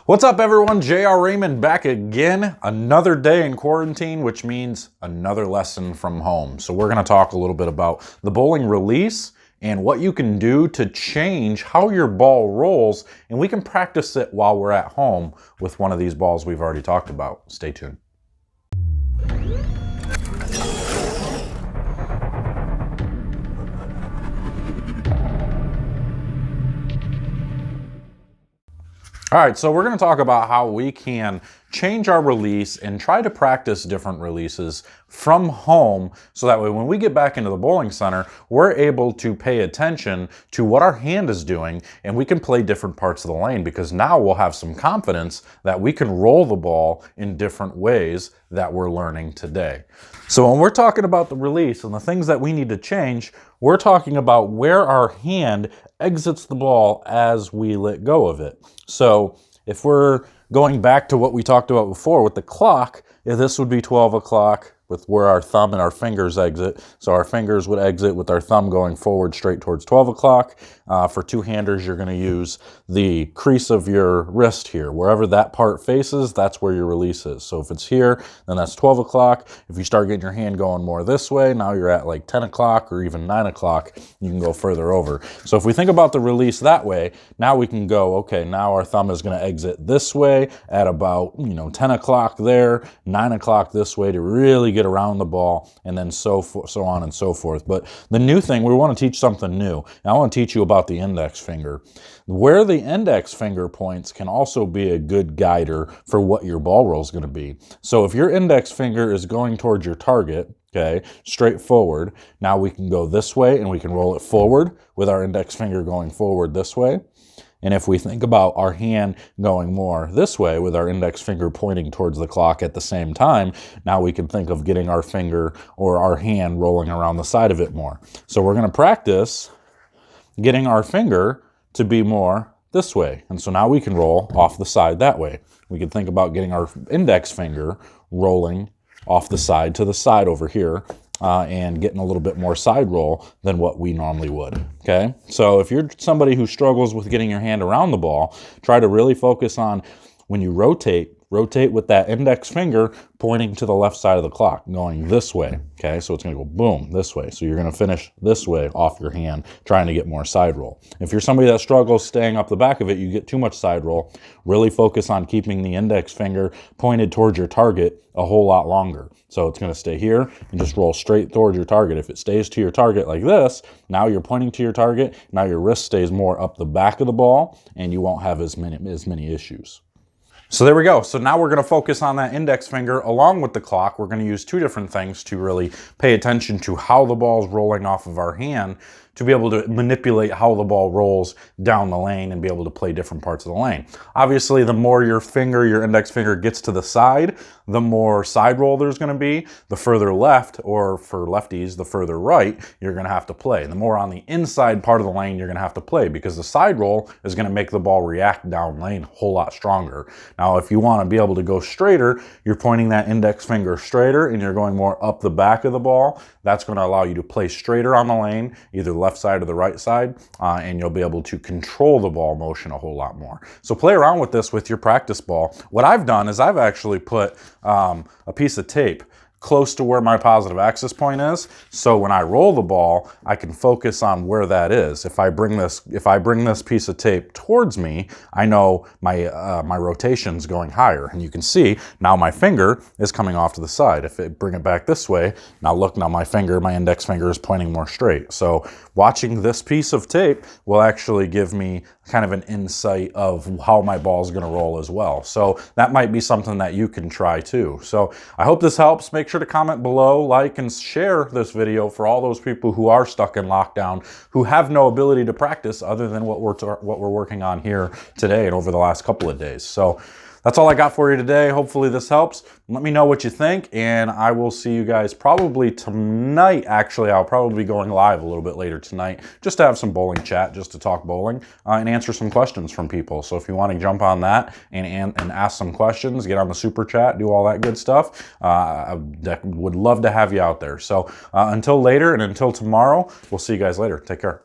What's up everyone, JR Raymond back again. Another day in quarantine, which means another lesson from home. So we're gonna talk a little bit about the bowling release and what you can do to change how your ball rolls, and we can practice it while we're at home with one of these balls we've already talked about. Stay tuned. All right, so we're going to talk about how we can change our release and try to practice different releases from home so that way when we get back into the bowling center, we're able to pay attention to what our hand is doing and we can play different parts of the lane, because now we'll have some confidence that we can roll the ball in different ways that we're learning today. So when we're talking about the release and the things that we need to change, we're talking about where our hand exits the ball as we let go of it. So if we're going back to what we talked about before with the clock, this would be 12 o'clock with where our thumb and our fingers exit. So our fingers would exit with our thumb going forward straight towards 12 o'clock. For two-handers, you're going to use the crease of your wrist here. Wherever that part faces, that's where your release is. So if it's here, then that's 12 o'clock. If you start getting your hand going more this way, now you're at like 10 o'clock or even 9 o'clock, you can go further over. So if we think about the release that way, now we can go, okay, now our thumb is going to exit this way at about, 10 o'clock there, 9 o'clock this way to really get around the ball, and then so on and so forth. But the new thing, we want to teach something new. And I want to teach you about the index finger. Where the index finger points can also be a good guider for what your ball roll is going to be. So if your index finger is going towards your target, okay, straight forward, now we can go this way and we can roll it forward with our index finger going forward this way. And if we think about our hand going more this way with our index finger pointing towards the clock at the same time, now we can think of getting our finger or our hand rolling around the side of it more. So we're going to practice getting our finger to be more this way. And so now we can roll off the side that way. We can think about getting our index finger rolling off the side to the side over here. And getting a little bit more side roll than what we normally would, okay? So if you're somebody who struggles with getting your hand around the ball, try to really focus on when you rotate with that index finger pointing to the left side of the clock, going this way, okay? So it's gonna go boom, this way. So you're gonna finish this way off your hand, trying to get more side roll. If you're somebody that struggles staying up the back of it, you get too much side roll, really focus on keeping the index finger pointed towards your target a whole lot longer. So it's gonna stay here and just roll straight towards your target. If it stays to your target like this, now you're pointing to your target, now your wrist stays more up the back of the ball and you won't have as many issues. So there we go. So now we're going to focus on that index finger along with the clock. We're going to use two different things to really pay attention to how the ball is rolling off of our hand, to be able to manipulate how the ball rolls down the lane and be able to play different parts of the lane. Obviously, the more your index finger gets to the side, the more side roll there's going to be. The further left, or for lefties, the further right, you're going to have to play. The more on the inside part of the lane you're going to have to play, because the side roll is going to make the ball react down lane a whole lot stronger. Now, if you want to be able to go straighter, you're pointing that index finger straighter and you're going more up the back of the ball. That's going to allow you to play straighter on the lane, either left side or the right side, and you'll be able to control the ball motion a whole lot more. So play around with this with your practice ball. What I've done is I've actually put a piece of tape close to where my positive axis point is. So when I roll the ball, I can focus on where that is. If I bring this piece of tape towards me, I know my rotation's going higher. And you can see now my finger is coming off to the side. If I bring it back this way, now look, now my index finger is pointing more straight. So watching this piece of tape will actually give me kind of an insight of how my ball is going to roll as well. So that might be something that you can try too. So I hope this helps. Make sure to comment below, like, and share this video for all those people who are stuck in lockdown, who have no ability to practice other than what we're working on here today and over the last couple of days. So that's all I got for you today. Hopefully this helps. Let me know what you think, and I will see you guys probably tonight. Actually, I'll probably be going live a little bit later tonight just to have some bowling chat, just to talk bowling and answer some questions from people. So if you want to jump on that and ask some questions, get on the super chat, do all that good stuff, I would love to have you out there. So until later and until tomorrow, we'll see you guys later. Take care.